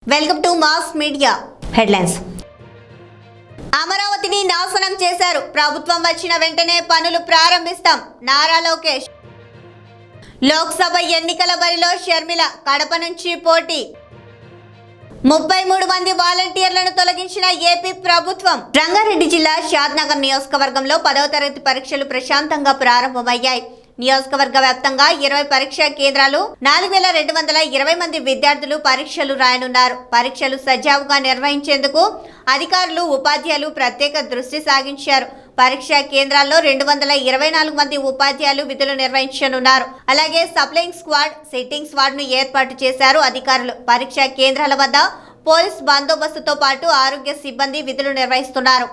Welcome to mass media headlines. అమరావతిని నాశనం చేశారు. ప్రభుత్వం వచ్చిన వెంటనే పనులు ప్రారంభిస్తాం. నారా లోకేష్. లోక్సభ ఎన్నికల బరిలో షర్మిల కడప నుంచి పోటీ. 33 మంది వాలంటీర్లను తొలగించిన ఏపీ ప్రభుత్వం. రంగారెడ్డి జిల్లా షాద్నగర్ నియోజకవర్గంలో 10వ తరగతి పరీక్షలు ప్రశాంతంగా ప్రారంభమయ్యాయి. నియోజకవర్గ వ్యాప్తంగా 20 పరీక్షా కేంద్రాలు 4220 మంది విద్యార్థులు పరీక్షలు రాయనున్నారు. పరీక్షలు సజావుగా నిర్వహించేందుకు అధికారులు ఉపాధ్యాయులు ప్రత్యేక దృష్టి సాగించారు. పరీక్షా కేంద్రాల్లో 224 మంది ఉపాధ్యాయులు విధులు నిర్వహించనున్నారు. అలాగే సప్లయింగ్ స్క్వాడ్, సిట్టింగ్ స్క్వాడ్ ను ఏర్పాటు చేశారు అధికారులు. పరీక్షా కేంద్రాల వద్ద పోలీస్ బందోబస్తుతో పాటు ఆరోగ్య సిబ్బంది విధులు నిర్వహిస్తున్నారు.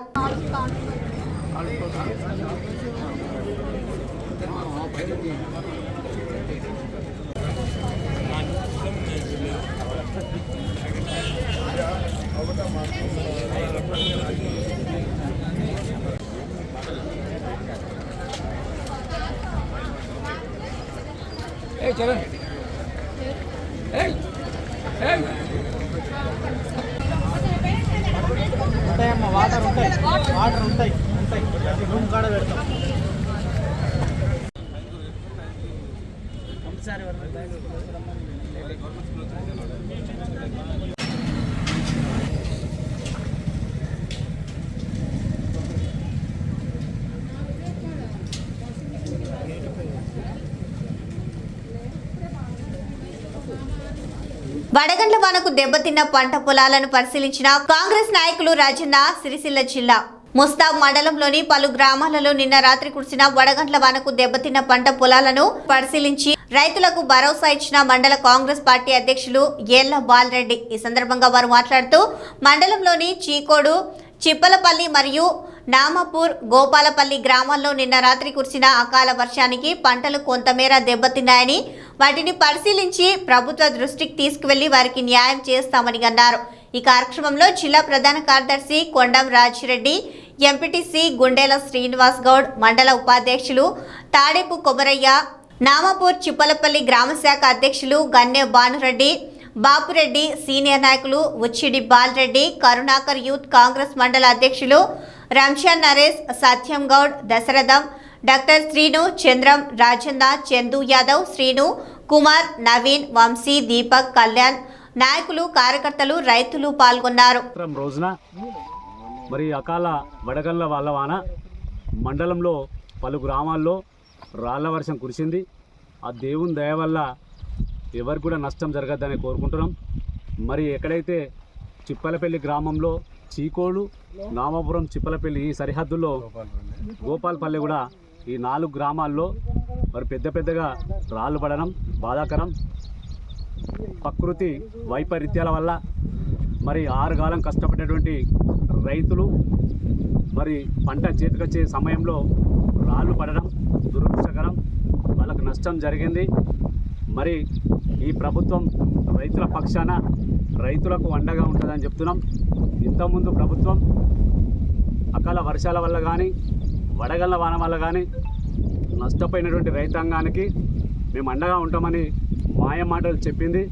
चलो వాటర్ ఉంటాయి రూమ్ కాడ పెడతాం. వడగండ్ల వానకు దెబ్బతిన్న పంట పొలాలను పరిశీలించిన కాంగ్రెస్ నాయకులు రాజన్న సిరిసిల్ల జిల్లా ముస్తాబ్ మండలంలోని పలు గ్రామాలలో నిన్న రాత్రి కురిసిన వడగండ్ల వానకు దెబ్బతిన్న పంట పొలాలను పరిశీలించి రైతులకు భరోసా ఇచ్చిన మండల కాంగ్రెస్ పార్టీ అధ్యక్షులు ఏళ్ల బాలరెడ్డి. ఈ సందర్భంగా వారు మాట్లాడుతూ మండలంలోని చీకోడు, చిప్పలపల్లి మరియు నామపూర్, గోపాలపల్లి గ్రామాల్లో నిన్న రాత్రి కురిసిన అకాల వర్షానికి పంటలు కొంతమేర దెబ్బతిన్నాయని, వాటిని పరిశీలించి ప్రభుత్వ దృష్టికి తీసుకువెళ్లి వారికి న్యాయం చేస్తామని అన్నారు. ఈ కార్యక్రమంలో జిల్లా ప్రధాన కార్యదర్శి కొండం రాజిరెడ్డి, ఎంపీటీసీ గుండెల శ్రీనివాస్ గౌడ్, మండల ఉపాధ్యక్షులు తాడేపు కొమరయ్య, నామపూర్ చిప్పలపల్లి గ్రామ శాఖ అధ్యక్షులు గన్నె భానురెడ్డి, బాపురెడ్డి, సీనియర్ నాయకులు ఉచ్చిడి బాలరెడ్డి, కరుణాకర్ యూత్ కాంగ్రెస్ మండల అధ్యక్షులు రంజాన్ నరేష్, సత్యం గౌడ్, దశరథం, డాక్టర్ శ్రీను, చంద్రం, రాజన్న, చందు యాదవ్, శ్రీను, కుమార్, నవీన్, వంశీ, దీపక్, కళ్యాణ్, నాయకులు, కార్యకర్తలు, రైతులు పాల్గొన్నారు. రోజున మరి అకాల వడగళ్ల వాన మండలంలో పలు గ్రామాల్లో రాళ్ల వర్షం కురిసింది. ఆ దేవుని దయ వల్ల ఎవరికి కూడా నష్టం జరగద్దని కోరుకుంటున్నాం. మరి ఎక్కడైతే చిప్పలపల్లి గ్రామంలో చీకోడు, నామపురం, చిప్పలపల్లి ఈ సరిహద్దుల్లో గోపాలపల్లి కూడా ఈ 4 గ్రామాల్లో మరి పెద్దగా రాళ్ళు పడడం బాధాకరం. ప్రకృతి వైపరీత్యాల వల్ల మరి 6 కాలం కష్టపడేటువంటి రైతులు మరి పంట చేతికొచ్చే సమయంలో రాళ్ళు పడడం దురదృష్టకరం. వాళ్ళకు నష్టం జరిగింది. మరి ఈ ప్రభుత్వం రైతుల పక్షాన రైతులకు అండగా ఉంటుందని చెప్తున్నాం. ఇంతకుముందు ప్రభుత్వం అకాల వర్షాల వల్ల కానీ వడగళ్ల వాన వల్ల కానీ నష్టపోయినటువంటి రైతాంగానికి మేము అండగా ఉంటామని మాయ మాటలు చెప్పింది.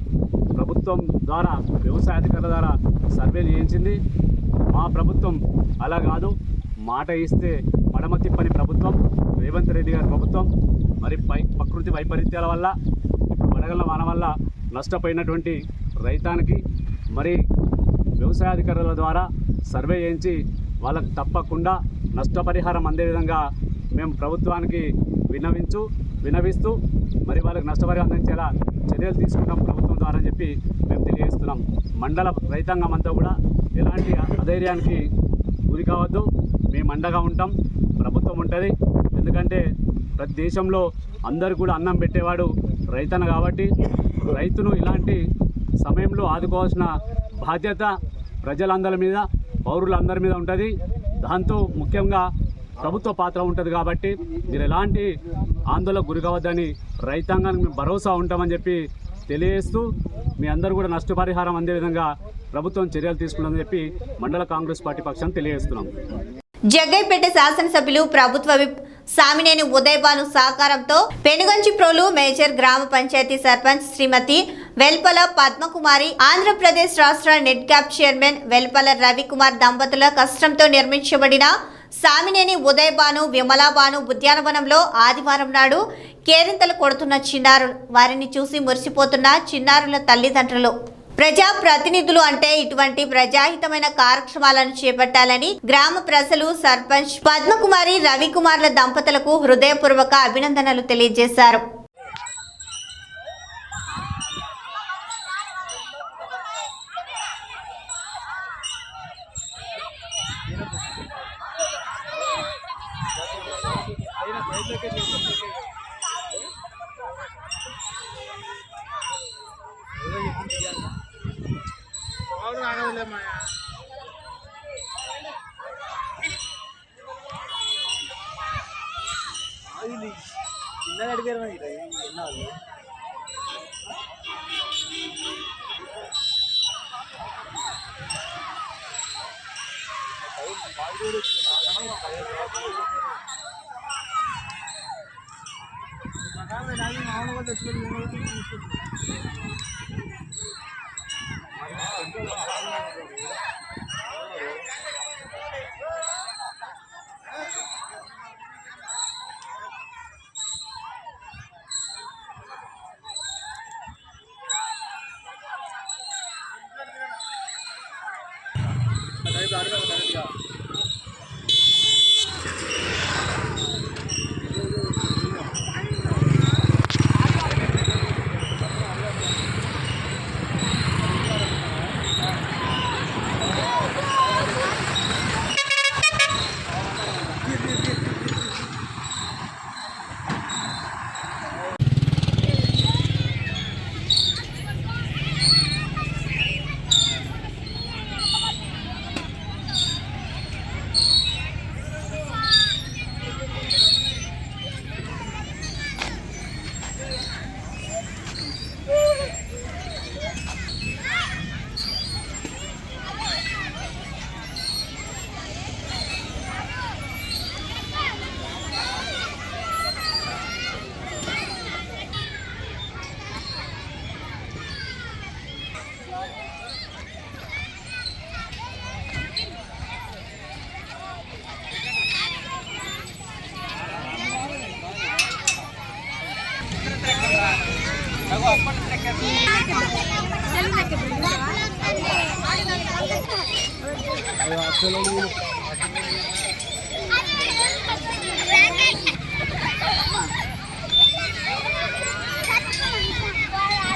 ప్రభుత్వం ద్వారా వ్యవసాయ అధికారుల ద్వారా సర్వేలు చేయించింది. మా ప్రభుత్వం అలా కాదు, మాట ఇస్తే మడమ తిప్పని ప్రభుత్వం రేవంత్ రెడ్డి గారి ప్రభుత్వం. మరి ప్రకృతి వైపరీత్యాల వల్ల ఇప్పుడు వడగళ్ల వాన వల్ల నష్టపోయినటువంటి రైతానికి మరి వ్యవసాయ అధికారుల ద్వారా సర్వే చేయించి వాళ్ళకు తప్పకుండా నష్టపరిహారం అందే విధంగా మేము ప్రభుత్వానికి వినవిస్తూ మరి వాళ్ళకి నష్టపరిహారం అందించేలా చర్యలు తీసుకుంటాం ప్రభుత్వం ద్వారా అని చెప్పి మేము తెలియజేస్తున్నాం. మండల రైతాంగం అంతా కూడా ఎలాంటి అధైర్యానికి గురి కావద్దు. మేము అండగా ఉంటాం, ప్రభుత్వం ఉంటుంది. ఎందుకంటే ప్రతి దేశంలో అందరూ కూడా అన్నం పెట్టేవాడు రైతన్న కాబట్టి రైతును ఇలాంటి సమయంలో ఆదుకోవాల్సిన బాధ్యత ప్రజలందరి మీద, పౌరులందరి మీద ఉంటుంది. దాంతో ముఖ్యంగా ప్రభుత్వ పాత్ర ఉంటుంది. కాబట్టి మీరు ఎలాంటి ఆందోళనకు గురి కావద్దని రైతాంగానికి మేము భరోసా ఉంటామని చెప్పి తెలియజేస్తూ మీ అందరూ కూడా నష్టపరిహారం అందే విధంగా ప్రభుత్వం చర్యలు తీసుకుంటుందని చెప్పి మండల కాంగ్రెస్ పార్టీ పక్షాన్ని తెలియజేస్తున్నాం. జగ్గైపేట శాసనసభ్యులు ప్రభుత్వ విప్ సామినేని ఉదయభాను సహకారంతో పెనుగంచి ప్రోలు మేజర్ గ్రామ పంచాయతీ సర్పంచ్ శ్రీమతి వెల్పల పద్మకుమారి, ఆంధ్రప్రదేశ్ రాష్ట్ర నెట్ క్యాప్ చైర్మన్ వెల్పల రవికుమార్ దంపతుల కష్టంతో నిర్మించబడిన సామినేని ఉదయభాను, విమలాభాను ఉద్యానవనంలో ఆదివారం నాడు కేరింతలు కొడుతున్న చిన్నారులు, వారిని చూసి మురిసిపోతున్న చిన్నారుల తల్లిదండ్రులు. ప్రజా ప్రతినిధులు అంటే ఇటువంటి ప్రజాహితమైన కార్యక్రమాలను చేపట్టాలని గ్రామ ప్రజలు సర్పంచ్ పద్మకుమారి, రవికుమార్ల దంపతులకు హృదయపూర్వక అభినందనలు తెలియజేశారు.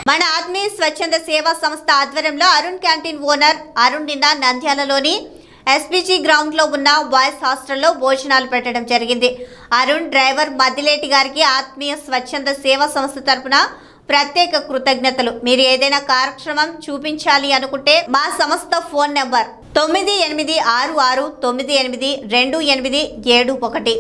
మన ఆత్మీయ స్వచ్ఛంద సేవా సంస్థ ఆధ్వర్యంలో అరుణ్ క్యాంటీన్ ఓనర్ అరుణ్ నిన్న నంద్యాలలోని ఎస్పీజీ గ్రౌండ్ లో ఉన్న బాయ్స్ హాస్టల్లో భోజనాలు పెట్టడం జరిగింది. అరుణ్ డ్రైవర్ మద్దిలేటి గారికి ఆత్మీయ స్వచ్ఛంద సేవా సంస్థ తరపున ప్రత్యేక కృతజ్ఞతలు. మీరు ఏదైనా కార్యక్రమం చూపించాలి అనుకుంటే మా సంస్థ ఫోన్ నెంబర్ 9866982871.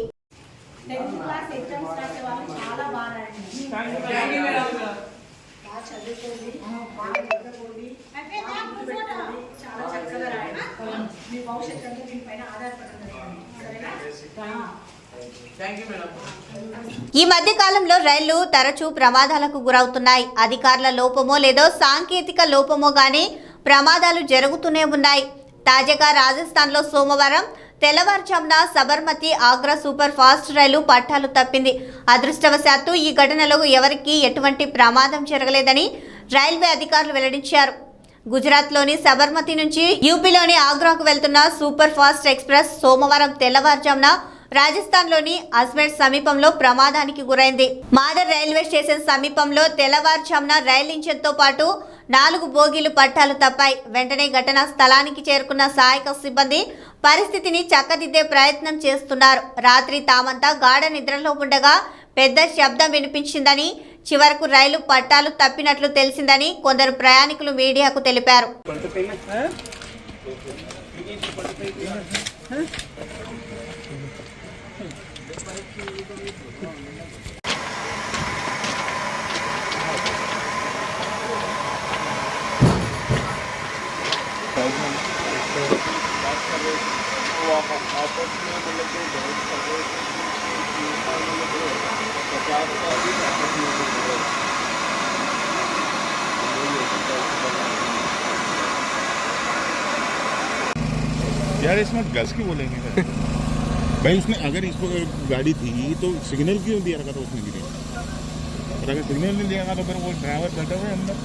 ఈ మధ్య కాలంలో రైళ్లు తరచూ ప్రమాదాలకు గురవుతున్నాయి. అధికారుల లోపమో లేదో సాంకేతిక లోపమో గానీ ప్రమాదాలు జరుగుతూనే ఉన్నాయి. తాజాగా రాజస్థాన్లో సోమవారం తెల్లవారుజామున సబర్మతి ఆగ్రా సూపర్ ఫాస్ట్ రైలు పట్టాలు తప్పింది. అదృష్టవశాత్తు ఈ ఘటనలో ఎవరికీ ఎటువంటి ప్రమాదం జరగలేదని రైల్వే అధికారులు వెల్లడించారు. గుజరాత్లోని సబర్మతి నుంచి యూపీలోని ఆగ్రాకు వెళ్తున్న సూపర్ ఫాస్ట్ ఎక్స్ప్రెస్ సోమవారం తెల్లవారుజామున రాజస్థాన్లోని అజ్మేర్ సమీపంలో ప్రమాదానికి గురైంది. మాదర్ రైల్వే స్టేషన్ సమీపంలో తెల్లవారుజామున రైలు ఇంజన్తో పాటు 4 బోగీలు పట్టాలు తప్పాయి. వెంటనే ఘటనా స్థలానికి చేరుకున్న సహాయక సిబ్బంది పరిస్థితిని చక్కదిద్దే ప్రయత్నం చేస్తున్నారు. రాత్రి తామంతా గాఢ నిద్రలో ఉండగా పెద్ద శబ్దం వినిపించిందని, చివరకు రైలు పట్టాలు తప్పినట్లు తెలిసిందని కొందరు ప్రయాణికులు మీడియాకు తెలిపారు. यार इसमें गज की बोलेंगे भाई उसने अगर इसको गाड़ी थी तो सिग्नल क्यों दिया रखा था उसने गिरे और अगर सिग्नल नहीं दिया तो फिर वो ड्राइवर बैठा हुआ है अंदर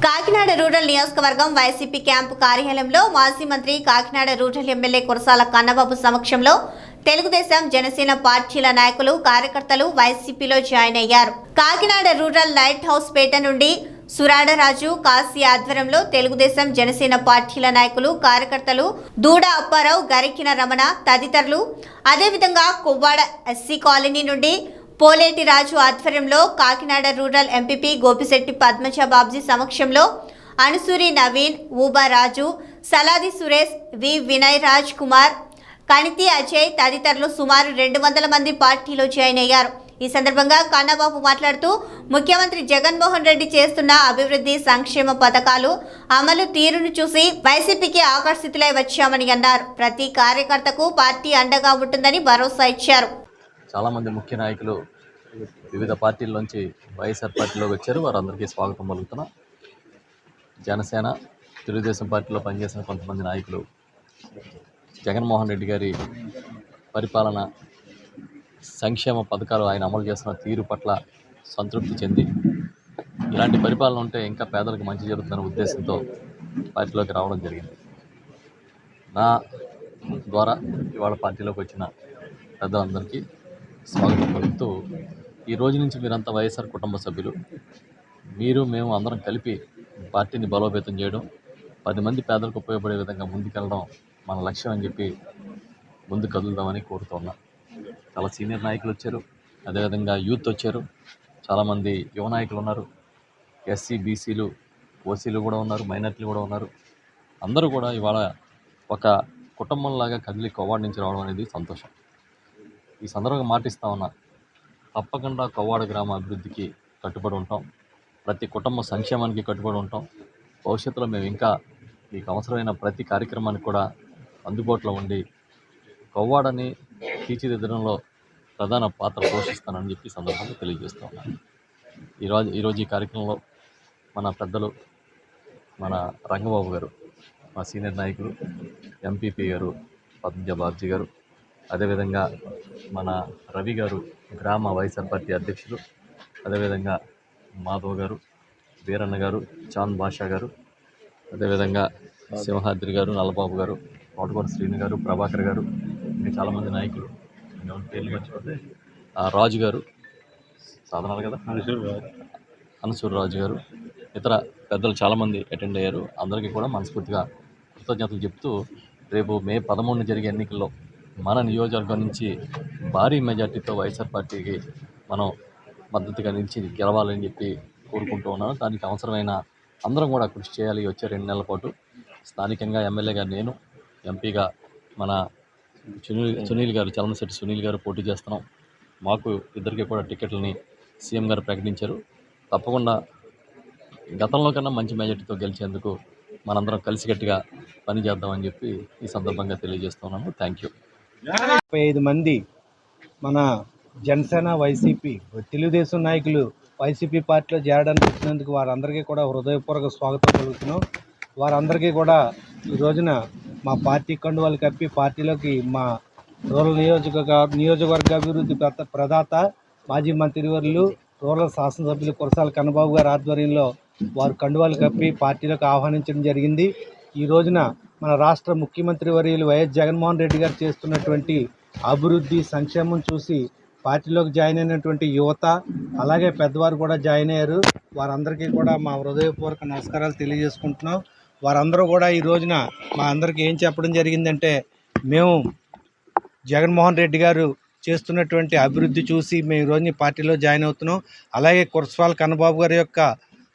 కాకినాడ రూరల్ నియోజకవర్గం వైసీపీ క్యాంపు కార్యాలయంలో మాజీ మంత్రి కాకినాడ రూరల్ ఎమ్మెల్యే కురసాల కన్నబాబు సమక్షంలో తెలుగుదేశం జనసేన పార్టీల నాయకులు కార్యకర్తలు వైసీపీలో జాయిన్ అయ్యారు. కాకినాడ రూరల్ లైట్ హౌస్ పేట నుండి సురాడరాజు కాశీ ఆధ్వర్యంలో తెలుగుదేశం జనసేన పార్టీల నాయకులు కార్యకర్తలు దూడ అప్పారావు, గరికిన రమణ తదితరులు, అదేవిధంగా కొవ్వాడ ఎస్సీ కాలనీ నుండి పోలేటి రాజు ఆధ్వర్యంలో కాకినాడ రూరల్ ఎంపీపీ గోపిశెట్టి పద్మజ బాబ్జీ సమక్షంలో అనుసూరి నవీన్, ఊబా రాజు, సలాది సురేష్, వి వినయ్ రాజ్ కుమార్, కణితి అజయ్ తదితరులు సుమారు 200 మంది పార్టీలో జాయిన్ అయ్యారు. ఈ సందర్భంగా కన్నబాబు మాట్లాడుతూ ముఖ్యమంత్రి జగన్మోహన్ రెడ్డి చేస్తున్న అభివృద్ధి సంక్షేమ పథకాలు అమలు తీరును చూసి వైసీపీకి ఆకర్షితులై వచ్చామని అన్నారు. ప్రతి కార్యకర్తకు పార్టీ అండగా ఉంటుందని భరోసా ఇచ్చారు. చాలా మంది ముఖ్య నాయకులు వివిధ పార్టీల నుంచి వైఎస్ఆర్ పార్టీలోకి వచ్చారు. వారందరికీ స్వాగతం పలుకుతున్నా. జనసేన, తెలుగుదేశం పార్టీలో పనిచేసిన కొంతమంది నాయకులు జగన్మోహన్ రెడ్డి గారి పరిపాలన, సంక్షేమ పథకాలు ఆయన అమలు చేస్తున్న తీరు పట్ల సంతృప్తి చెంది ఇలాంటి పరిపాలన ఉంటే ఇంకా పేదలకు మంచి జరుగుతుందనే ఉద్దేశంతో పార్టీలోకి రావడం జరిగింది. నా ద్వారా ఇవాళ పార్టీలోకి వచ్చిన పెద్దలందరికీ స్వాగతం పలుకుతూ, ఈ రోజు నుంచి మీరంతా వైఎస్ఆర్ కుటుంబ సభ్యులు. మీరు మేము అందరం కలిపి పార్టీని బలోపేతం చేయడం, 10 మంది పేదలకు ఉపయోగపడే విధంగా ముందుకెళ్ళడం మన లక్ష్యం అని చెప్పి ముందు కదులుదామని కోరుతున్నా. చాలా సీనియర్ నాయకులు వచ్చారు, అదేవిధంగా యూత్ వచ్చారు, చాలామంది యువ నాయకులు ఉన్నారు, ఎస్సీ, బీసీలు, ఓసీలు కూడా ఉన్నారు, మైనార్టీలు కూడా ఉన్నారు. అందరూ కూడా ఇవాళ ఒక కుటుంబంలాగా కదిలి కొవ్వాడ నుంచి రావడం అనేది సంతోషం. ఈ సందర్భంగా మాటిస్తా ఉన్నా, తప్పకుండా కొవ్వాడ గ్రామ అభివృద్ధికి కట్టుబడి ఉంటాం, ప్రతి కుటుంబ సంక్షేమానికి కట్టుబడి ఉంటాం. భవిష్యత్తులో మేము ఇంకా మీకు అవసరమైన ప్రతి కార్యక్రమానికి కూడా అందుబాటులో ఉండి కొవ్వాడని తీర్చిదిద్దడంలో ప్రధాన పాత్ర పోషిస్తానని చెప్పి సందర్భంగా తెలియజేస్తూ ఉన్నాను. ఈరోజు ఈ కార్యక్రమంలో మన పెద్దలు, మన రంగబాబు గారు, మా సీనియర్ నాయకులు, ఎంపీపీ గారు పద్మజ బాబ్జీ గారు, అదేవిధంగా మన రవి గారు గ్రామ వైఎస్ఆర్ పార్టీ అధ్యక్షులు, అదేవిధంగా మాధవ్ గారు, వీరన్న గారు, చాంద్ బాషా గారు, అదేవిధంగా సింహాద్రి గారు, నల్లబాబు గారు, కోటకోట శ్రీని గారు, ప్రభాకర్ గారు, ఇంకా చాలామంది నాయకులు, పేర్లు మర్చిపోతే రాజు గారు, సాధనాలు కదా, అనసూరు రాజు గారు, ఇతర పెద్దలు చాలామంది అటెండ్ అయ్యారు. అందరికీ కూడా మనస్ఫూర్తిగా కృతజ్ఞతలు చెప్తూ, రేపు మే 13 జరిగే ఎన్నికల్లో మన నియోజకవర్గం నుంచి భారీ మెజార్టీతో వైఎస్ఆర్ పార్టీకి మనం మద్దతుగా నిలిచి గెలవాలని చెప్పి కోరుకుంటూ ఉన్నాను. దానికి అవసరమైన అందరం కూడా కృషి చేయాలి. వచ్చే 2 నెలల పాటు స్థానికంగా ఎమ్మెల్యేగా నేను, ఎంపీగా మన సునీల్ గారు, చలమశెట్టి సునీల్ గారు పోటీ చేస్తున్నాం. మాకు ఇద్దరికి కూడా టికెట్లని సీఎం గారు ప్రకటించారు. తప్పకుండా గతంలో కన్నా మంచి మెజార్టీతో గెలిచేందుకు మనందరం కలిసికట్టుగా పనిచేద్దామని చెప్పి ఈ సందర్భంగా తెలియజేస్తున్నాను. Thank you. 35 మంది మన జనసేన, వైసీపీ, తెలుగుదేశం నాయకులు వైసీపీ పార్టీలో చేరడానికి వచ్చినందుకు వారందరికీ కూడా హృదయపూర్వక స్వాగతం పలుకుతున్నాం. వారందరికీ కూడా ఈ రోజున మా పార్టీ కండువాలు కప్పి పార్టీలోకి మా రూరల్ నియోజకవర్గ అభివృద్ధి ప్రదాత మాజీ మంత్రివర్యులు రూరల్ శాసనసభ్యులు కురసాల కన్నబాబు గారి ఆధ్వర్యంలో వారు కండువాలు కప్పి పార్టీలోకి ఆహ్వానించడం జరిగింది. ఈ రోజున మన రాష్ట్ర ముఖ్యమంత్రి వర్యులు వైఎస్ జగన్మోహన్ రెడ్డి గారు చేస్తున్నటువంటి అభివృద్ధి సంక్షేమం చూసి పార్టీలోకి జాయిన్ అయినటువంటి యువత, అలాగే పెద్దవారు కూడా జాయిన్ అయ్యారు. వారందరికీ కూడా మా హృదయపూర్వక నమస్కారాలు తెలియజేసుకుంటున్నాం. వారందరూ కూడా ఈ రోజున మా అందరికీ ఏం చెప్పడం జరిగిందంటే, మేము జగన్మోహన్ రెడ్డి గారు చేస్తున్నటువంటి అభివృద్ధి చూసి మేము ఈ రోజున పార్టీలో జాయిన్ అవుతున్నాం. అలాగే కురసాల కన్నబాబు గారి యొక్క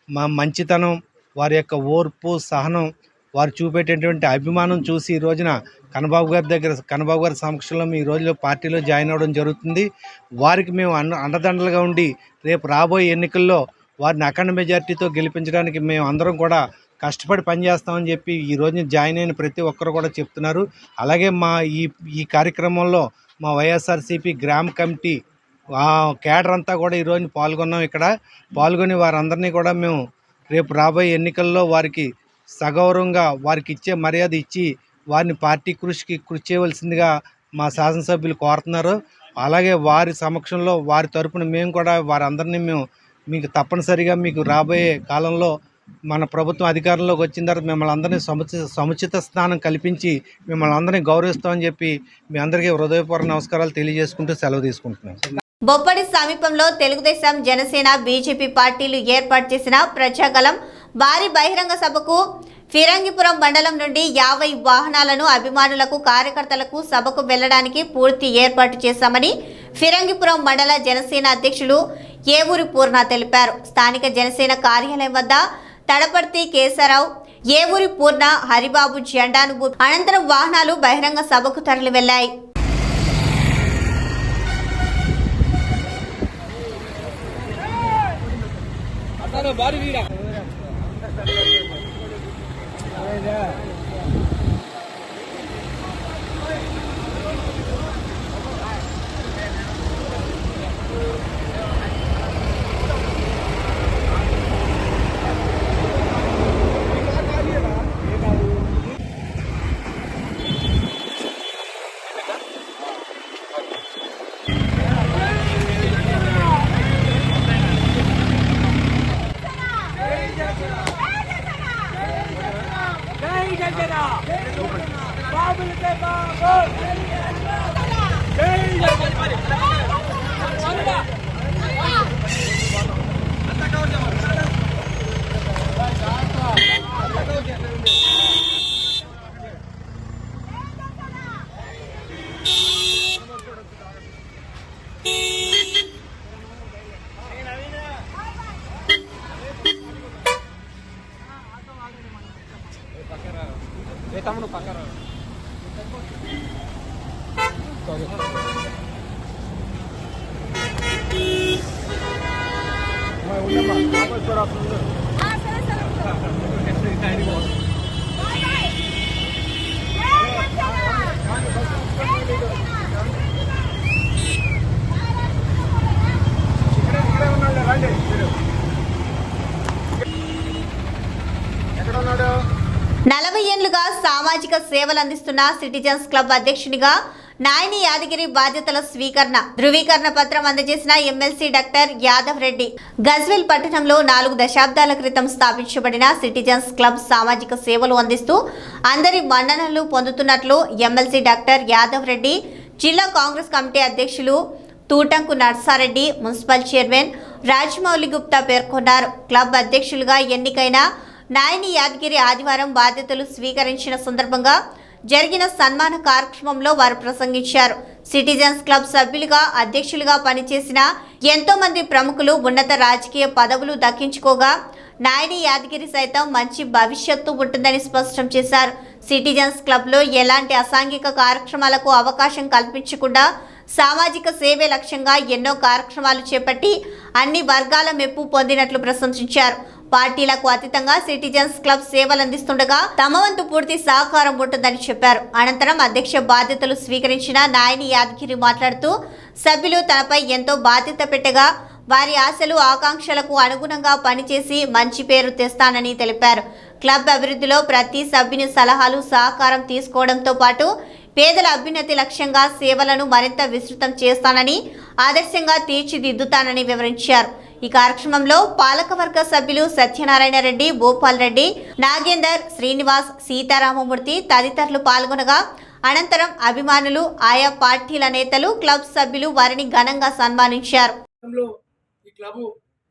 మా మంచితనం, వారి యొక్క ఓర్పు, సహనం వారు చూపేటటువంటి అభిమానం చూసి ఈ రోజున కన్నబాబు గారి సమక్షంలో ఈ రోజులో పార్టీలో జాయిన్ అవ్వడం జరుగుతుంది. వారికి మేము అండదండలుగా ఉండి రేపు రాబోయే ఎన్నికల్లో వారిని అఖండ మెజార్టీతో గెలిపించడానికి మేము అందరం కూడా కష్టపడి పనిచేస్తామని చెప్పి ఈ రోజున జాయిన్ అయిన ప్రతి ఒక్కరు కూడా చెప్తున్నారు. అలాగే మా ఈ కార్యక్రమంలో మా వైఎస్ఆర్సీపీ గ్రామ కమిటీ కేడర్ అంతా కూడా ఈరోజు పాల్గొన్నాం. ఇక్కడ పాల్గొని వారందరినీ కూడా మేము రేపు రాబోయే ఎన్నికల్లో వారికి సగౌరవంగా వారికి ఇచ్చే మర్యాద ఇచ్చి వారిని పార్టీ కృషి చేయవలసిందిగా మా శాసనసభ్యులు కోరుతున్నారు. అలాగే వారి సమక్షంలో వారి తరపున మేము కూడా వారందరినీ మీకు తప్పనిసరిగా మీకు రాబోయే కాలంలో మన ప్రభుత్వం అధికారంలోకి వచ్చిన తర్వాత మిమ్మల్ని అందరినీ సముచిత స్థానం కల్పించి మిమ్మల్ని అందరినీ గౌరవిస్తామని చెప్పి మీ అందరికీ హృదయపూర్వక నమస్కారాలు తెలియజేసుకుంటూ సెలవు తీసుకుంటున్నాం. బొప్పడి సమీపంలో తెలుగుదేశం, జనసేన, బీజేపీ పార్టీలు ఏర్పాటు చేసిన ప్రజాగలం భారీ బహిరంగ సభకు ఫిరంగిపురం మండలం నుండి 50 వాహనాలను అభిమానులకు, కార్యకర్తలకు సభకు వెళ్లడానికి పూర్తి ఏర్పాటు చేశామని ఫిరంగిపురం మండల జనసేన అధ్యక్షులు ఏవూరి పూర్ణ తెలిపారు. స్థానిక జనసేన కార్యాలయం వద్ద తడపర్తి కేశవరావు, ఏవూరి పూర్ణ, హరిబాబు జెండాను అనంతరం వాహనాలు బహిరంగ సభకు తరలి వెళ్లాయి. ఏళ్లుగా సామాజిక సేవలు అందిస్తున్న సిటిజన్స్ క్లబ్ అధ్యక్షునిగా నాయని యాదగిరి బాధ్యతల స్వీకరణ ధృవీకరణ పత్రం అందజేసిన ఎమ్మెల్సీ డాక్టర్ యాదవ్ రెడ్డి. గజ్వేల్ పట్టణంలో 4 దశాబ్దాల క్రితం స్థాపించబడిన సిటిజన్స్ క్లబ్ సామాజిక సేవలు అందిస్తూ అందరి మన్ననలు పొందుతున్నట్లు ఎమ్మెల్సీ డాక్టర్ యాదవ్ రెడ్డి, జిల్లా కాంగ్రెస్ కమిటీ అధ్యక్షులు తూటంకు నర్సారెడ్డి, మున్సిపల్ చైర్మన్ రాజమౌళి గుప్తా పేర్కొన్నారు. క్లబ్ అధ్యక్షులుగా ఎన్నికైన నాయని యాదగిరి ఆదివారం బాధ్యతలు స్వీకరించిన సందర్భంగా జరిగిన సన్మాన కార్యక్రమంలో వారు ప్రసంగించారు. సిటిజన్స్ క్లబ్ సభ్యులుగా, అధ్యక్షులుగా పనిచేసిన ఎంతో మంది ప్రముఖులు ఉన్నత రాజకీయ పదవులు దక్కించుకోగా నాయని యాదగిరి సైతం మంచి భవిష్యత్తు ఉంటుందని స్పష్టం చేశారు. సిటిజన్స్ క్లబ్లో ఎలాంటి అసాంఘిక కార్యక్రమాలకు అవకాశం కల్పించకుండా సామాజిక సేవే లక్ష్యంగా ఎన్నో కార్యక్రమాలు చేపట్టి అన్ని వర్గాల మెప్పు పొందినట్లు ప్రశంసించారు. పార్టీలకు అతీతంగా సిటిజన్స్ క్లబ్ సేవలు అందిస్తుండగా తమ వంతు పూర్తి సహకారం ఉంటుందని చెప్పారు. అనంతరం అధ్యక్ష బాధ్యతలు స్వీకరించిన నాయని యాదగిరి మాట్లాడుతూ సభ్యులు తనపై ఎంతో బాధ్యత పెట్టగా వారి ఆశలు, ఆకాంక్షలకు అనుగుణంగా పనిచేసి మంచి పేరు తెస్తానని తెలిపారు. క్లబ్ అభివృద్ధిలో ప్రతి సభ్యుని సలహాలు, సహకారం తీసుకోవడంతో పాటు పేదల అభ్యున్నతి లక్ష్యంగా సేవలను మరింత విస్తృతం చేస్తానని, ఆదర్శంగా తీర్చిదిద్దుతానని వివరించారు. ఈ కార్యక్రమంలో పాలకవర్గ సభ్యులు సత్యనారాయణ రెడ్డి, భూపాల్ రెడ్డి, నాగేందర్, శ్రీనివాస్, సీతారామమూర్తి తదితరులు పాల్గొనగా అనంతరం అభిమానులు, ఆయా పార్టీల నేతలు, క్లబ్ సభ్యులు వారిని ఘనంగా సన్మానించారు. ఈ క్లబ్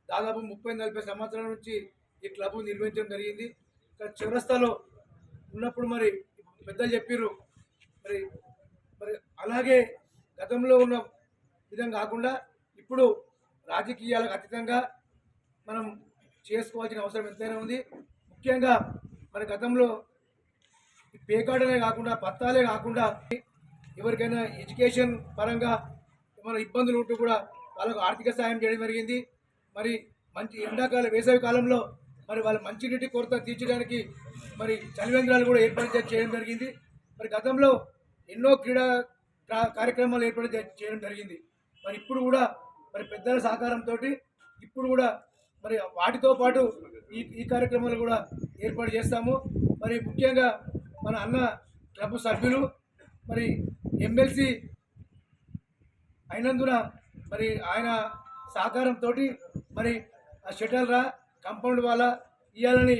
దాదాపు 30-40 సంవత్సరాల నుంచి ఈ క్లబ్ నిర్వహించడం జరిగింది. చివరస్థలో ఉన్నప్పుడు మరి పెద్దలు చెప్పారు, మరి అలాగే గతంలో ఉన్న విధంగా కాకుండా ఇప్పుడు రాజకీయాలకు అతీతంగా మనం చేసుకోవాల్సిన అవసరం ఎంతైనా ఉంది. ముఖ్యంగా మన గతంలో పేకాటలే కాకుండా పత్తాలే కాకుండా ఎవరికైనా ఎడ్యుకేషన్ పరంగా ఏమైనా ఇబ్బందులు ఉంటూ కూడా వాళ్ళకు ఆర్థిక సాయం చేయడం జరిగింది. మరి మంచి ఎండాకాలం వేసవి కాలంలో మరి వాళ్ళ మంచినీటి కొరత తీర్చడానికి మరి చలివేంద్రాలు కూడా ఏర్పాటు చేయడం జరిగింది. మరి గతంలో ఎన్నో క్రీడా కార్యక్రమాలు ఏర్పాటు చేయడం జరిగింది. మరి ఇప్పుడు కూడా మరి పెద్దల సహకారంతో ఇప్పుడు కూడా మరి వాటితో పాటు ఈ కార్యక్రమాలు కూడా ఏర్పాటు చేస్తాము. మరి ముఖ్యంగా మన అన్న క్లబ్ సభ్యులు మరి ఎమ్మెల్సీ అయినందున మరి ఆయన సహకారంతో మరి ఆ షటిల్ రా కాంపౌండ్ వాళ్ళ ఇవ్వాలని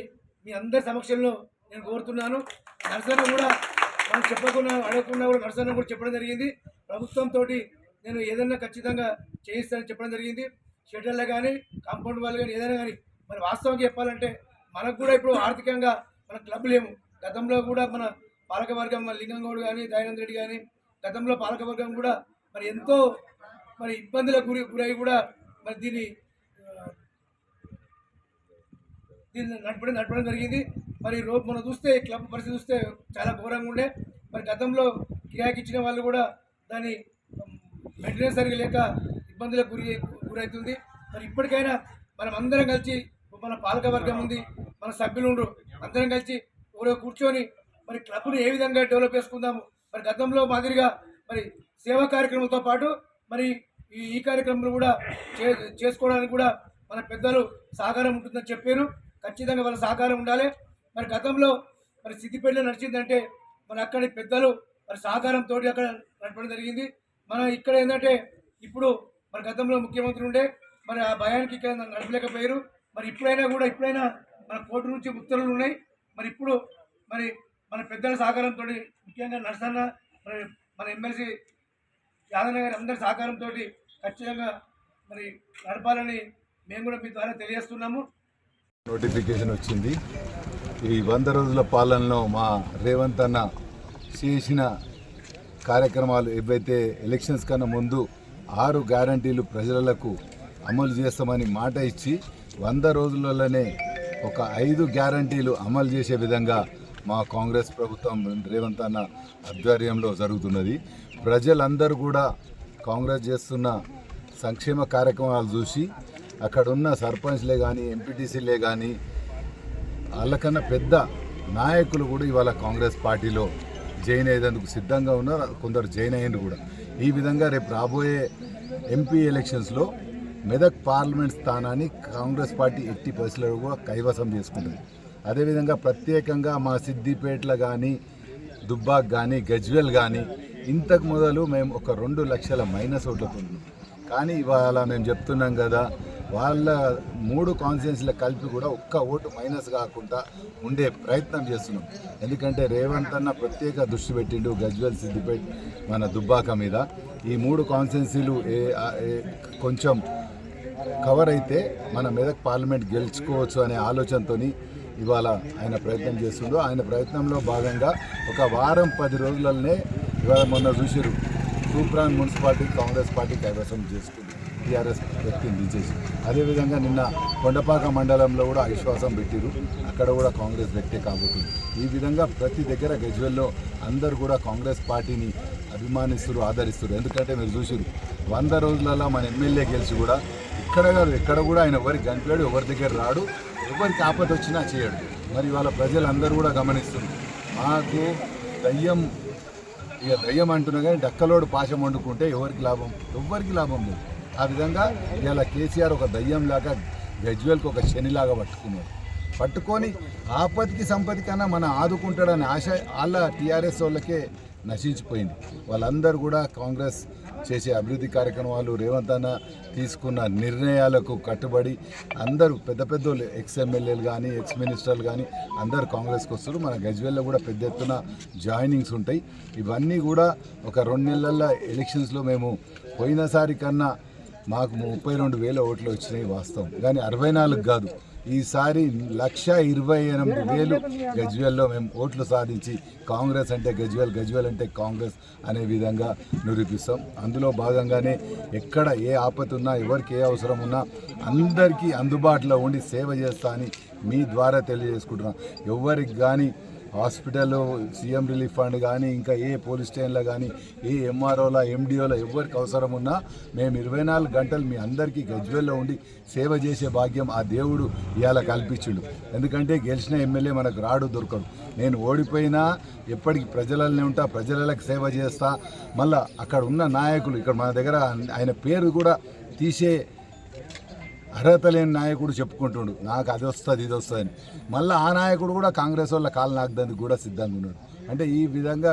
మీ అందరి సమక్షంలో నేను కోరుతున్నాను. నర్సన్న కూడా మనం చెప్పకుండా అడగకుండా కూడా నర్సన్న కూడా చెప్పడం జరిగింది. ప్రభుత్వంతో నేను ఏదైనా ఖచ్చితంగా చేయిస్తానని చెప్పడం జరిగింది. షటిల్లో కానీ కాంపౌండ్ వాళ్ళు కానీ ఏదైనా కానీ మరి వాస్తవంగా చెప్పాలంటే మనకు కూడా ఇప్పుడు ఆర్థికంగా మన క్లబ్ లేము. గతంలో కూడా మన పాలకవర్గం లింగంగౌడ్ కానీ దయానంద్ రెడ్డి కానీ గతంలో పాలకవర్గం కూడా మరి ఎంతో మరి ఇబ్బందులకు గురై కూడా మరి దీన్ని నడపడం జరిగింది. మరి మనం చూస్తే క్లబ్ పరిస్థితి చూస్తే చాలా ఘోరంగా ఉండే. మరి గతంలో కిరాయికి ఇచ్చిన వాళ్ళు కూడా దాన్ని మెయింటెనెన్స్ సరిగా లేక ఇబ్బందులకు గురవుతుంది. మరి ఇప్పటికైనా మనం అందరం కలిసి మన పాలకవర్గం ఉంది, మన సభ్యులు ఉండరు, అందరం కలిసి ఊరో కూర్చొని మరి క్లబ్ను ఏ విధంగా డెవలప్ చేసుకుందాము. మరి గతంలో మాదిరిగా మరి సేవా కార్యక్రమాలతో పాటు మరి ఈ కార్యక్రమాలు కూడా చేసుకోవడానికి కూడా మన పెద్దలు సహకారం ఉంటుందని చెప్పారు. ఖచ్చితంగా వాళ్ళ సహకారం ఉండాలి. మరి గతంలో మరి సిద్దిపేటలో నడిచిందంటే మరి అక్కడి పెద్దలు మరి సహకారంతో అక్కడ నడపడం జరిగింది. మనం ఇక్కడ ఏంటంటే ఇప్పుడు మరి గతంలో ముఖ్యమంత్రి ఉండే మరి ఆ భయానికి ఇక్కడ నడపలేకపోయారు. మరి ఇప్పుడైనా మన కోర్టు నుంచి ఉత్తర్వులు ఉన్నాయి. మరి ఇప్పుడు మరి మన పెద్దల సహకారంతో ముఖ్యంగా నర్సన్న మరి మన ఎమ్మెల్సీ యాదన్న గారి అందరి సహకారంతో ఖచ్చితంగా మరి నడపాలని మేము కూడా మీ ద్వారా తెలియజేస్తున్నాము. నోటిఫికేషన్ వచ్చింది. ఈ 100 రోజుల పాలనలో మా రేవంత్ అన్న చేసిన కార్యక్రమాలు ఏవైతే ఎలక్షన్స్ కన్నా ముందు 6 గ్యారంటీలు ప్రజలకు అమలు చేస్తామని మాట ఇచ్చి 100 రోజులలోనే ఒక 5 గ్యారంటీలు అమలు చేసే విధంగా మా కాంగ్రెస్ ప్రభుత్వం రేవంత్ అన్న ఆధ్వర్యంలో జరుగుతున్నది. ప్రజలందరూ కూడా కాంగ్రెస్ చేస్తున్న సంక్షేమ కార్యక్రమాలు చూసి అక్కడ ఉన్న సర్పంచ్లే కానీ ఎంపీటీసీలే కానీ వాళ్ళకన్నా పెద్ద నాయకులు కూడా ఇవాళ కాంగ్రెస్ పార్టీలో జాయిన్ అయ్యేందుకు సిద్ధంగా ఉన్నారు. కొందరు జాయిన్ అయ్యిండ్రు కూడా. ఈ విధంగా రేపు రాబోయే ఎంపీ ఎలక్షన్స్లో మెదక్ పార్లమెంట్ స్థానాన్ని కాంగ్రెస్ పార్టీ ఎట్టి పరిస్థితుల్లో కూడా కైవసం చేసుకుంటుంది. అదేవిధంగా ప్రత్యేకంగా మా సిద్దిపేటలో కానీ దుబ్బాక్ కానీ గజ్వేల్ కానీ ఇంతకు మొదలు మేము ఒక 2 లక్షల మైనస్ ఓట్లకు ఉన్నాం. కానీ ఇవాళ మేము చెప్తున్నాం కదా, వాళ్ళ 3 కాన్స్టిట్యున్సీలకు కలిపి కూడా ఒక్క ఓటు మైనస్ కాకుండా ఉండే ప్రయత్నం చేస్తున్నాం. ఎందుకంటే రేవంత్ అన్న ప్రత్యేక దృష్టి పెట్టిండు గజ్వేల్, సిద్దిపేట, మన దుబ్బాక మీద. ఈ 3 కాన్స్టిట్యున్సీలు కొంచెం కవర్ అయితే మన మెదక్ పార్లమెంట్ గెలుచుకోవచ్చు అనే ఆలోచనతో ఇవాళ ఆయన ప్రయత్నం చేస్తుండో. ఆయన ప్రయత్నంలో భాగంగా ఒక వారం 10 రోజులనే ఇవాళ మొన్న చూసిరు తూప్రాన్ మున్సిపాలిటీ కాంగ్రెస్ పార్టీ కైవసం చేసుకుంది, టీఆర్ఎస్ వ్యక్తిని దించేసి. అదేవిధంగా నిన్న కొండపాక మండలంలో కూడా అవిశ్వాసం పెట్టిరు, అక్కడ కూడా కాంగ్రెస్ వ్యక్తే కాబోతుంది. ఈ విధంగా ప్రతి దగ్గర గజ్వేల్లో అందరూ కూడా కాంగ్రెస్ పార్టీని అభిమానిస్తారు, ఆదరిస్తారు. ఎందుకంటే మీరు చూసిరు 100 రోజులలో మన ఎమ్మెల్యే గెలిచి కూడా ఇక్కడ కాదు ఎక్కడ కూడా ఆయన ఎవరికి కనిపించాడు, ఎవరి దగ్గర రాడు, ఎవరికి ఆపద వచ్చినా చేయడు. మరి వాళ్ళ ప్రజలందరూ కూడా గమనిస్తున్నారు. మాకు దయ్యం అంటున్నా కానీ డక్కలోడు పాశం వండుకుంటే ఎవరికి లాభం లేదు. ఆ విధంగా ఇలా కేసీఆర్ ఒక దయ్యంలాగా గజ్వేల్కి ఒక శనిలాగా పట్టుకొని ఆపత్తికి సంపత్తికన్నా మనం ఆదుకుంటాడని ఆశ వాళ్ళ టీఆర్ఎస్ వాళ్ళకే నశించిపోయింది. వాళ్ళందరూ కూడా కాంగ్రెస్ చేసే అభివృద్ధి కార్యక్రమాలు, రేవంత్ అన్న తీసుకున్న నిర్ణయాలకు కట్టుబడి అందరూ పెద్ద ఎక్స్ ఎమ్మెల్యేలు కానీ ఎక్స్ మినిస్టర్లు కానీ అందరూ కాంగ్రెస్కి వస్తారు. మన గజ్వేల్లో కూడా పెద్ద ఎత్తున జాయినింగ్స్ ఉంటాయి. ఇవన్నీ కూడా ఒక 2 నెలల ఎలక్షన్స్లో మేము పోయినసారి కన్నా మాకు 32,000 ఓట్లు వచ్చినాయి వాస్తవం, కానీ 64 కాదు. ఈసారి 1,28,000 గజ్వేల్లో మేము ఓట్లు సాధించి కాంగ్రెస్ అంటే గజ్వేల్, గజ్వేల్ అంటే కాంగ్రెస్ అనే విధంగా నిరూపిస్తాం. అందులో భాగంగానే ఎక్కడ ఏ ఆపత్తి ఉన్నా, ఎవరికి ఏ అవసరం ఉన్నా అందరికీ అందుబాటులో ఉండి సేవ చేస్తా అని మీ ద్వారా తెలియజేసుకుంటున్నాం. ఎవరికి కానీ హాస్పిటల్ సీఎం రిలీఫ్ ఫండ్ కానీ ఇంకా ఏ పోలీస్ స్టేషన్లో కానీ ఏ ఎంఆర్ఓల ఎండిఓల ఎవరికి అవసరం ఉన్నా మేము 24 గంటలు మీ అందరికీ గజ్వేల్లో ఉండి సేవ చేసే భాగ్యం ఆ దేవుడు ఇవాళ కల్పించుడు. ఎందుకంటే గెలిచిన ఎమ్మెల్యే మనకు రాడు దొరకడు. నేను ఓడిపోయినా ఎప్పటికీ ప్రజలనే ఉంటా, ప్రజలకు సేవ చేస్తా. మళ్ళీ అక్కడ ఉన్న నాయకులు ఇక్కడ మన దగ్గర ఆయన పేరు కూడా తీసే అర్హత లేని నాయకుడు చెప్పుకుంటుండు, నాకు అది వస్తుంది ఇది వస్తుంది అని. మళ్ళీ ఆ నాయకుడు కూడా కాంగ్రెస్ వాళ్ళ కాలు నాకుదానికి కూడా సిద్ధంగా ఉన్నాడు. అంటే ఈ విధంగా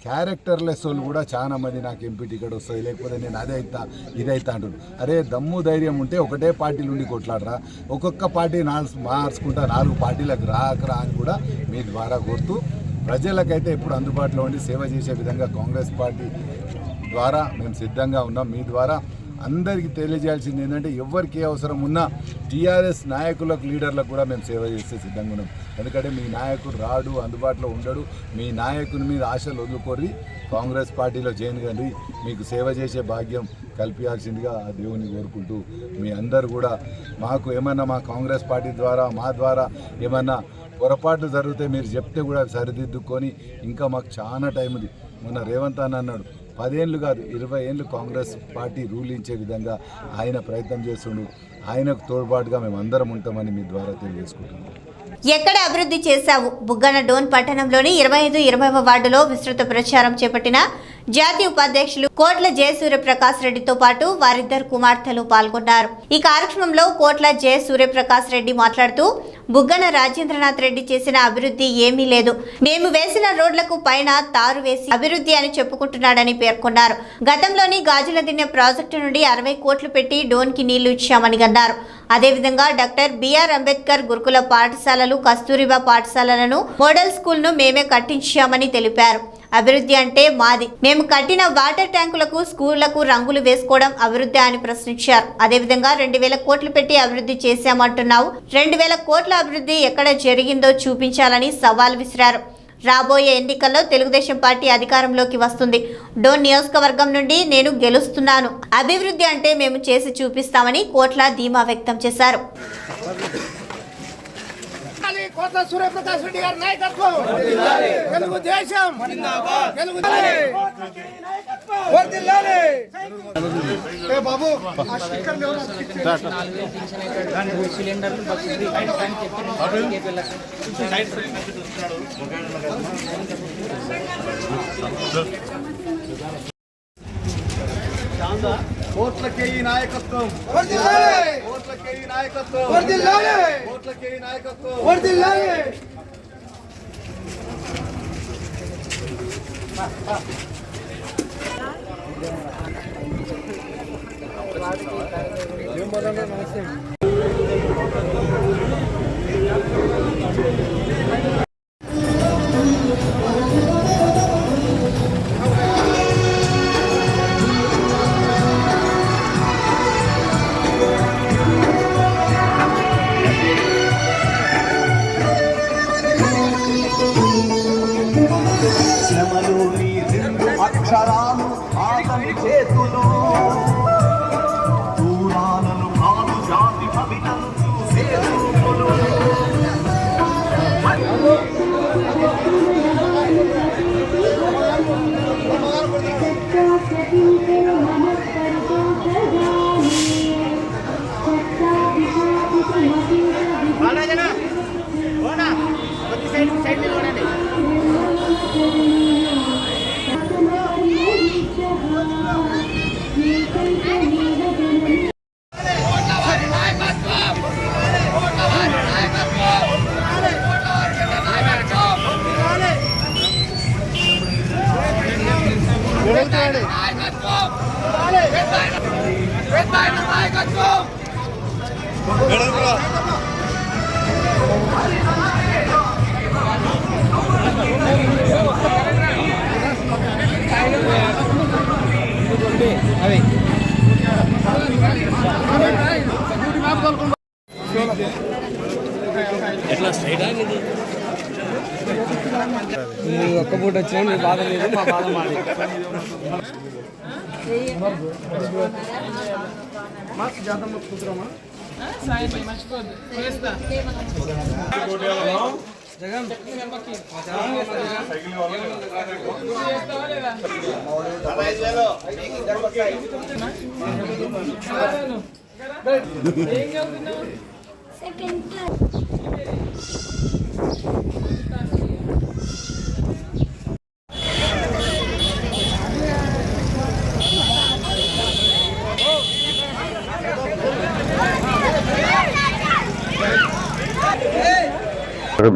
క్యారెక్టర్లెస్ వాళ్ళు కూడా చాలా మంది నాకు ఎంపీ టికెట్ వస్తుంది, లేకపోతే నేను అదే అవుతా ఇదైతా అంటున్నాను. అరే దమ్ము ధైర్యం ఉంటే ఒకటే పార్టీలు ఉండి కొట్లాడరా, ఒక్కొక్క పార్టీ మార్చుకుంటా 4 పార్టీలకు రాకరా అని కూడా మీ ద్వారా కోరుతూ, ప్రజలకైతే ఎప్పుడు అందుబాటులో ఉండి సేవ చేసే విధంగా కాంగ్రెస్ పార్టీ ద్వారా మేము సిద్ధంగా ఉన్నాం. మీ ద్వారా అందరికీ తెలియజేయాల్సింది ఏంటంటే ఎవరికి అవసరం ఉన్నా టీఆర్ఎస్ నాయకులకు లీడర్లకు కూడా మేము సేవ చేస్తే సిద్ధంగా ఉన్నాం. ఎందుకంటే మీ నాయకుడు రాడు, అందుబాటులో ఉండడు. మీ నాయకుని మీద ఆశలు వదులుకోరి కాంగ్రెస్ పార్టీలో జాయిన్ కండి, మీకు సేవ చేసే భాగ్యం కల్పించాల్సిందిగా ఆ దేవుని కోరుకుంటూ, మీ అందరు కూడా మాకు ఏమన్నా మా కాంగ్రెస్ పార్టీ ద్వారా మా ద్వారా ఏమన్నా పొరపాట్లు జరిగితే మీరు చెప్తే కూడా సరిదిద్దుకొని, ఇంకా మాకు చాలా టైం ఉంది. మొన్న రేవంత్ అన్న అన్నాడు 10 ఏళ్ళు కాదు 20 ఏళ్ళు కాంగ్రెస్ పార్టీ రూలించే విధంగా ఆయన ప్రయత్నం చేస్తుండు. ఆయనకు తోడ్పాటుగా మేము అందరం ఉంటామని మీ ద్వారా తెలియజేసుకుంటున్నాం. ఎక్కడ అభివృద్ధి చేశావు? బుగ్గన డోన్ పట్టణంలోని 25, 20వ వార్డులో విస్తృత ప్రచారం చేపట్టిన జాతీయ ఉపాధ్యక్షులు కోట్ల జయసూర్యప్రకాశ్ రెడ్డితో పాటు వారిద్దరు కుమార్తెలు పాల్గొన్నారు. ఈ కార్యక్రమంలో కోట్ల జయసూర్యప్రకాశ్ రెడ్డి మాట్లాడుతూ, బుగ్గన రాజేంద్రనాథ్ రెడ్డి చేసిన అభివృద్ధి ఏమీ లేదు, మేము వేసిన రోడ్లకు పైన తారు వేసి అభివృద్ధి అని చెప్పుకుంటున్నాడని పేర్కొన్నారు. గతంలోని గాజుల దిన్నె ప్రాజెక్టు నుండి 60 కోట్లు పెట్టి డోన్ కి నీళ్లు ఇచ్చామని అన్నారు. అదేవిధంగా డాక్టర్ బిఆర్ అంబేద్కర్ గురుకుల పాఠశాలలు, కస్తూరిబా పాఠశాలలను, మోడల్ స్కూల్ ను మేమే కట్టించామని తెలిపారు. అభివృద్ధి అంటే మాది, మేము కట్టిన వాటర్ ట్యాంకులకు, స్కూళ్లకు రంగులు వేసుకోవడం అభివృద్ధి అని ప్రశ్నించారు. అదేవిధంగా 2000 కోట్లు పెట్టి అభివృద్ధి చేశామంటున్నావు, 2000 కోట్ల అభివృద్ధి ఎక్కడ జరిగిందో చూపించాలని సవాల్ విసిరారు. రాబోయే ఎన్నికల్లో తెలుగుదేశం పార్టీ అధికారంలోకి వస్తుంది. డోన్ నియోజకవర్గం నుండి నేను గెలుస్తున్నాను, అభివృద్ధి అంటే మేము చేసి చూపిస్తామని కోట్ల ధీమా వ్యక్తం చేశారు. కోట్ల సూర్యప్రకాశ్ రెడ్డి గారి నాయకత్వం, తెలుగుదేశం బాబు కోట్లకే ఈ నాయకత్వం, కోట్లకే ఈ నాయకత్వం, కోట్లకే ఈ నాయకత్వం. శ్రమలోని 2 అక్షరాలు ఆగని చేతులు, దూరాలను కాదు జాతి కవితలు చూసే చూపులు. ఒక్క పూట వచ్చినా మీ బాధ లేదు, మా బాధ మాది.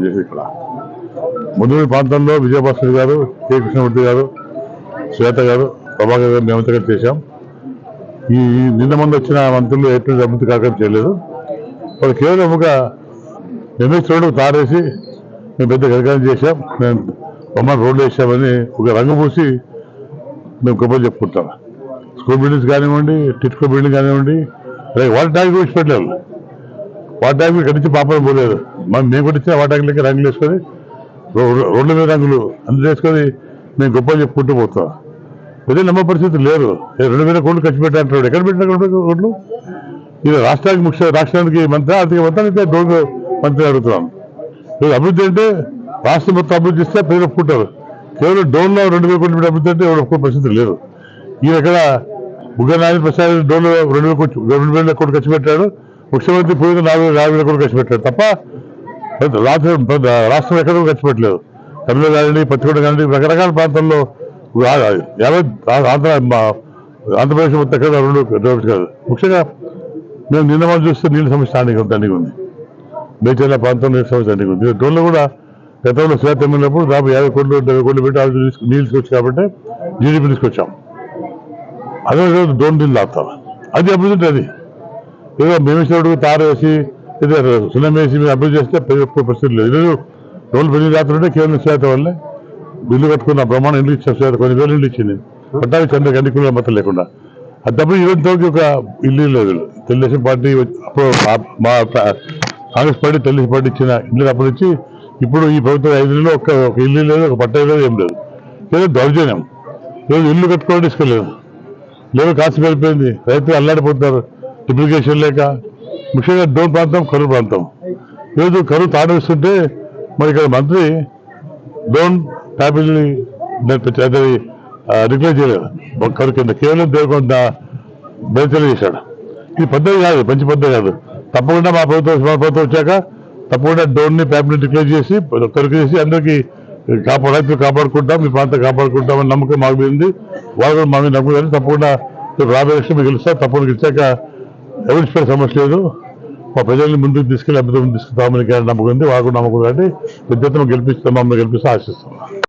చేసి ఇక్కడ ముదురు ప్రాంతంలో విజయభాస్కర్ గారు కె కృష్ణమూర్తి గారు శ్వేత గారు ప్రభాకర్ గారు నియమితంగా చేశాం. ఈ నిన్న మంది వచ్చిన మంత్రులు ఎటువంటి అభివృద్ధి కార్యక్రమం చేయలేదు. వాళ్ళు కేవలం ఒక ఎంఎస్ రోడ్డు తారేసి మేము పెద్ద కార్యక్రమం చేశాం, మేము బొమ్మను రోడ్లు వేసామని ఒక రంగు పూసి మేము గొప్పలు చెప్పుకుంటాం. స్కూల్ బిల్డింగ్స్ కానివ్వండి, టిట్కో బిల్డింగ్ కానివ్వండి, అలాగే వాటర్ ట్యాంక్ కూడా పెట్టలేదు. వాటర్ ట్యాంక్ కట్టించి పాపం పోలేదు. మేము కొట్టించిన వాటర్ ట్యాంక్ రంగులు వేసుకొని రోడ్ల మీద రంగులు అందరూ వేసుకొని మేము గొప్పలు చెప్పుకుంటూ పోతాం. ప్రజలు నమ్మ పరిస్థితి లేదు. 2,000 కోట్లు ఖర్చు పెట్టారు. ఎక్కడ పెట్టిన కోట్లు? ఇది రాష్ట్రానికి మంత్రి ఆర్థిక మొత్తానికి డోన్ మంత్రి అడుగుతున్నాం. అభివృద్ధి అంటే రాష్ట్రం మొత్తం అభివృద్ధి ఇస్తే ప్రజలు ఒప్పుకుంటారు. కేవలం డోన్లో 2,000 కోట్లు పెట్టి అభివృద్ధి అంటే ఎవరు ఒప్పుకునే పరిస్థితి లేదు. ఈయన ఎక్కడ బుగ్గనారాయణ ప్రసాద్ డోన్లో 2,000 కోట్లు ఖర్చు పెట్టాడు. ముఖ్యమంత్రి పోయిన 4,000 కోట్లు ఖర్చు పెట్టాడు తప్ప రాష్ట్రం ఎక్కడ ఖర్చు పెట్టలేదు. తమిళనాడు కానీ, పచ్చికొండ కానీ రకరకాల ప్రాంతాల్లో ఆంధ్రప్రదేశ్ మొత్తం ఎక్కడ 2 కాదు. ముఖ్యంగా మేము నిన్న మనం చూస్తే నీళ్ళ సమస్య దండిగా ఉంది. మేచర్ల ప్రాంతంలో నీళ్ళ సమస్య దండిగా ఉంది. డోన్లో కూడా గతంలో శ్వేత ఎమ్మెల్యేప్పుడు దాదాపు 50 కోట్లు 70 కోట్లు పెట్టి నీళ్ళు తీసుకొచ్చి కాబట్టి జీడీపీ తీసుకొచ్చాం. అదే రోజు డోన్ నీళ్ళు తాగుతాం. అది అభివృద్ధి. అది ఏదో మేమేసినప్పుడు తారు వేసి ఏదో సున్నం వేసి మేము అభివృద్ధి చేస్తే పరిస్థితి లేదు. ఈరోజు డోన్లు పెళ్లి రాత్రుంటే కేవలం శ్వేత వల్లే ఇల్లు కట్టుకున్న బ్రహ్మాండం ఇల్లు ఇచ్చాం. శ్వేత కొన్ని వేలు ఇల్లు ఇచ్చింది పట్టాలి చంద్ర గండికుల మొత్తం లేకుండా. అది తప్ప ఈరోజు ఒక ఇల్లు లేదు. తెలుగుదేశం పార్టీ అప్పుడు మా కాంగ్రెస్ పార్టీ తెలుగుదేశం పార్టీ ఇచ్చిన ఇల్లు అప్పుడు ఇచ్చి ఇప్పుడు ఈ ప్రభుత్వం 5 నెలలు ఒక ఇల్లు లేదు, ఒక పట్టా లేదు, ఏం లేదు. ఏదో దౌర్జన్యం. ఈరోజు ఇల్లు కట్టుకోవడం తీసుకోలేదు. లేదు కాసి వెళ్ళిపోయింది. రైతులు అల్లాడిపోతున్నారు అప్లికేషన్ లేక. ముఖ్యంగా డోన్ ప్రాంతం కరువు ప్రాంతం. ఈరోజు కరువు తాడేస్తుంటే మరి ఇక్కడ మంత్రి డోన్ ట్యాబిల్ని డిక్లేర్ చేయలేదు. కరువు కింద కేవలం దేవకొండ బయలు చేశాడు. ఇది పద్ధతి కాదు, మంచి పద్ధతి కాదు. తప్పకుండా మా ప్రభుత్వం వచ్చాక తప్పకుండా డోన్ని ట్యాబ్ని డిక్లేర్ చేసి కరువు చేసి అందరికీ రైతులు కాపాడుకుంటాం, మీ ప్రాంతం కాపాడుకుంటామని నమ్మకం మాకు ఉంది. వాళ్ళు కూడా మా మీద నమ్మకం. తప్పకుండా రాబోయే ఎలక్షన్ మీకు గెలుస్తారు. తప్పకుండా గెలిచాక ఎవరి సమస్య లేదు. మా ప్రజల్ని ముందుకు తీసుకెళ్లి అభివృద్ధి తీసుకుంటామని నమ్మకం ఉంది. వాళ్ళు కూడా నమ్మకం కాబట్టి పెద్ద గెలిపిస్తాం, మమ్మల్ని గెలిపిస్తే ఆశిస్తాం.